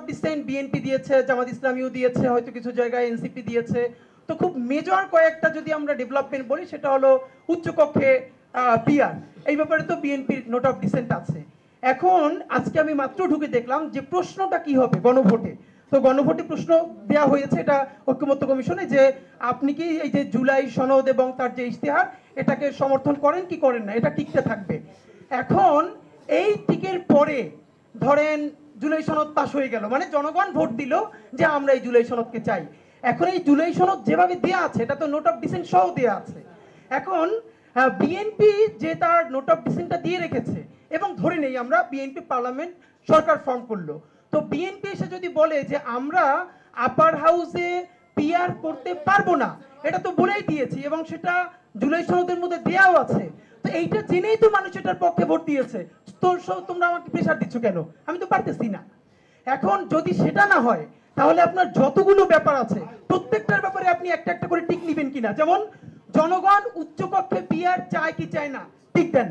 Dissent BNP দিয়েছে, জামাত ইসলামীও দিয়েছে, হয়তো কিছু জায়গায় এনসিপি দিয়েছে। তো খুব মেজর কয়েকটা যদি আমরা ডেভেলপমেন্ট বলি সেটা হলো উচ্চকক্ষে পিআর, এই ব্যাপারে তো বিএনপির নোট অফ ডিসেন্ট আছে। এখন আজকে আমি মাত্র ঢুকে দেখলাম যে প্রশ্নটা কি হবে গণভোটে। তো গণভোটে প্রশ্ন দেওয়া হয়েছে এটা ঐক্যমত্য কমিশনে যে আপনি কি এই যে জুলাই সনদ এবং তার যে ইশতেহার এটাকে সমর্থন করেন কি করেন না, এটা টিকতে থাকবে। এখন এই টিকের পরে ধরেন জুলাই সনদ পাশ হয়ে গেল, মানে জনগণ ভোট দিল যে আমরা এই জুলাই সনদকে চাই। এখন এই জুলাই সনদ যেভাবে দেওয়া আছে এটা তো নোট অফ ডিসেন্ট সহ দেওয়া আছে। এখন বিএনপি যে তার নোট অফ ডিসেন্টটা দিয়ে রেখেছে এবং ধরে নেই আমরা বিএনপি পার্লামেন্ট সরকার ফর্ম করলো, তো বিএনপি এসে যদি বলে যে আমরা আপার হাউসে পিআর করতে পারবো না, এটা তো বলেই দিয়েছি এবং সেটা জুলাই সনদের মধ্যে দেওয়াও আছে, তো এইটা জেনেই তো মানুষ এটার পক্ষে ভোট দিয়েছে। তো তোমরা আমাকে প্রেশার দিচ্ছ কেন? আমি তো পারতেছি না। এখন যদি সেটা না হয় তাহলে আপনার যতগুলো ব্যাপার আছে প্রত্যেকটার ব্যাপারে আপনি একটা একটা করে টিক নেবেন কিনা। যেমন জনগণ উচ্চকক্ষে পিআর চায় কি চায় না, টিক দেন।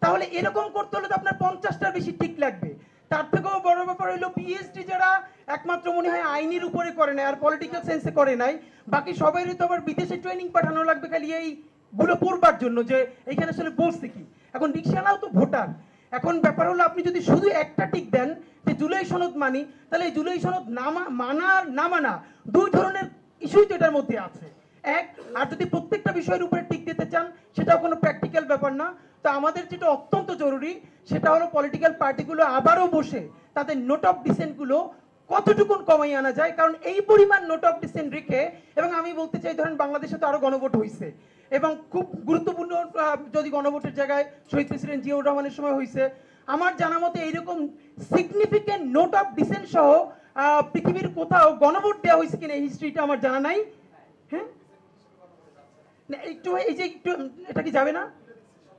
তাহলে এরকম করতে হলে তো আপনার 50টার বেশি টিক লাগবে। তার থেকেও বড় ব্যাপার হলো পিএইচডি যারা একমাত্র মনে হয় আইনের উপরে করে নাই আর পলিটিক্যাল সেন্সে করে নাই, বাকি সবাইরই তো আবার বিদেশে ট্রেনিং পাঠানো লাগবে খালি এই গুলো পড়বার জন্য যে এইখানে আসলে বলছে কি। এখন রিকশালাও তো ভোটার। এখন ব্যাপার হলো আপনি যদি শুধু একটা টিক দেন যে জুলাই সনদ মানি, তাহলে এই জুলাই সনদ মানা না মানা দুই ধরনের ইস্যুই তো এটার মধ্যে আছে। এক, আর যদি প্রত্যেকটা বিষয়ের উপরে টিক দিতে চান সেটাও কোনো প্র্যাকটিক্যাল ব্যাপার না। তো আমাদের যেটা অত্যন্ত জরুরি সেটা হলো পলিটিক্যাল পার্টিগুলো আবারও বসে তাদের নোট অফ ডিসেন্টগুলো কতটুকুন কমাই আনা যায়, কারণ এই পরিমাণ নোট অফ ডিসেন্ট রেখে, এবং আমি বলতে চাই ধরেন বাংলাদেশে তো আরো গণভোট হয়েছে এবং খুব গুরুত্বপূর্ণ যদি গণভোটের জায়গায় শহীদ প্রেসিডেন্ট জিয়াউর রহমানের সময় হয়েছে, আমার জানা মতে এইরকম সিগনিফিকেন্ট নোট অফ ডিসেন্ট সহ পৃথিবীর কোথাও গণভোট দেওয়া হয়েছে কিনা হিস্ট্রিটা আমার জানা নাই। হ্যাঁ, একটু এই যে একটু এটা কি যাবে না,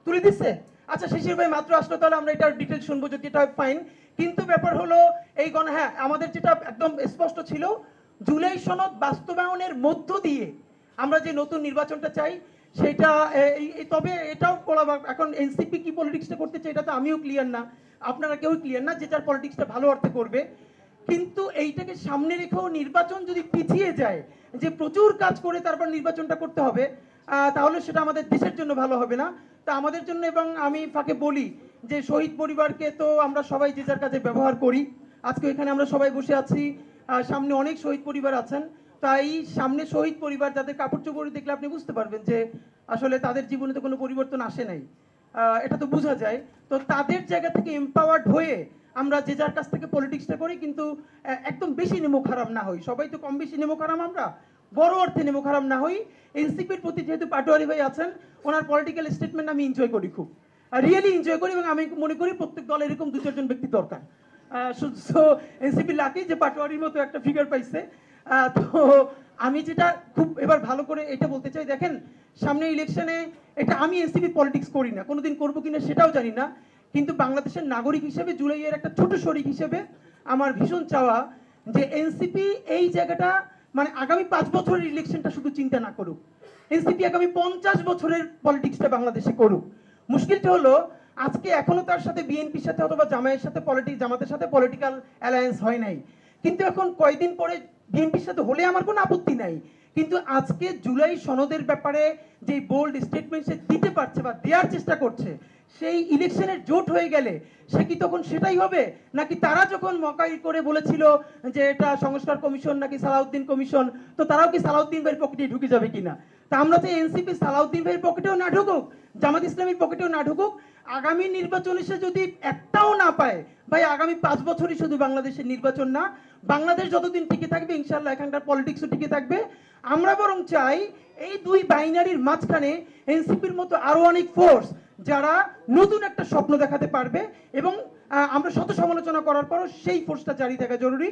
তুলে দিচ্ছে। আচ্ছা, শিশির ভাই মাত্র আসলো, তাহলে আমরা এটার ডিটেল শুনবো যদি এটা ফাইন। কিন্তু ব্যাপার হলো এই হ্যাঁ, আমাদের যেটা একদম স্পষ্ট ছিল জুলাই সনদ বাস্তবায়নের মধ্য দিয়ে আমরা যে নতুন নির্বাচনটা চাই সেটা, তবে এটাও বলা, এখন এনসিপি কি পলিটিক্সটা করতে চাই এটা তো আমিও ক্লিয়ার না, আপনারা কেউ ক্লিয়ার না, যে যার পলিটিক্সটা ভালো অর্থে করবে। কিন্তু এইটাকে সামনে রেখেও নির্বাচন যদি পিছিয়ে যায়, যে প্রচুর কাজ করে তারপর নির্বাচনটা করতে হবে, তাহলে সেটা আমাদের দেশের জন্য ভালো হবে না। তা আমাদের জন্য, এবং আমি ফাঁকে বলি যে শহীদ পরিবারকে তো আমরা সবাই যে যার কাছে ব্যবহার করি। আজকে এখানে আমরা সবাই বসে আছি, সামনে অনেক শহীদ পরিবার আছেন, তাই সামনে শহীদ পরিবার যাদের কাপড় চোপড় দেখলে আপনি বুঝতে পারবেন যে আসলে তাদের জীবনে তো কোনো পরিবর্তন আসে নাই, এটা তো বোঝা যায়। তো তাদের জায়গা থেকে এম্পাওয়ার্ড হয়ে আমরা যে যার কাছ থেকে পলিটিক্সটা করি, কিন্তু একদম বেশি নেমো খারাপ না হই, সবাই তো কম বেশি নেমো খারাপ, আমরা বড় অর্থে নেমো খারাপ না হই। এনসিপির প্রতি যেহেতু পাটোয়ারি ভাই আছেন, ওনার পলিটিক্যাল স্টেটমেন্ট আমি এনজয় করি, খুব রিয়েলি এনজয় করি, এবং আমি মনে করি প্রত্যেক দলে এরকম দু চারজন ব্যক্তি দরকার। এনসিপি লাকি যে পাটোয়ারির মতো একটা ফিগার পাইছে। তো আমি যেটা খুব এবার ভালো করে এটা বলতে চাই, দেখেন সামনে ইলেকশনে, এটা আমি এনসিপি পলিটিক্স করি না, কোনোদিন করবো কিনা সেটাও জানি না, কিন্তু বাংলাদেশের নাগরিক হিসেবে, জুলাইয়ের একটা ছোট শরিক হিসেবে আমার ভীষণ চাওয়া যে এনসিপি এই জায়গাটা, মানে আগামী 5 বছরের ইলেকশনটা শুধু চিন্তা না করুক, এনসিপি আগামী 50 বছরের পলিটিক্সটা বাংলাদেশে করুক। মুশকিলটা হলো আজকে এখনো তার সাথে বিএনপির সাথে অথবা জামাতের সাথে পলিটিক্যাল অ্যালায়েন্স হয় নাই, কিন্তু এখন কয়েকদিন পরে বিএনপির সাথে হলে আমার কোনো আপত্তি নাই, কিন্তু আজকে জুলাই সনদের ব্যাপারে যে বোল্ড স্টেটমেন্ট সে দিতে পারছে বা দেওয়ার চেষ্টা করছে, সেই ইলেকশনের জোট হয়ে গেলে সে কি তখন সেটাই হবে, নাকি তারা যখন মকাই করে বলেছিল যে এটা সংস্কার কমিশন নাকি সালাউদ্দিন কমিশন, তো তারাও কি সালাউদ্দিন ভাইয়ের পকেটে ঢুকে যাবে কিনা? তা আমরা তো এনসিপি সালাউদ্দিন ভাইয়ের পকেটেও না ঢুকুক, জামাত ইসলামীর পকেটেও না ঢুকুক, আগামী নির্বাচনে সে যদি একটাও না পায়, ভাই আগামী 5 বছরই শুধু বাংলাদেশের নির্বাচন না, বাংলাদেশ যতদিন টিকে থাকবে ইনশাল্লাহ এখানকার পলিটিক্সও টিকে থাকবে। আমরা বরং চাই এই দুই বাইনারির মাঝখানে এনসিপির মতো আরো অনেক ফোর্স যারা নতুন একটা স্বপ্ন দেখাতে পারবে, এবং আমরা শত সমালোচনা করার পরও সেই ফোর্সটা জারি থাকা জরুরি।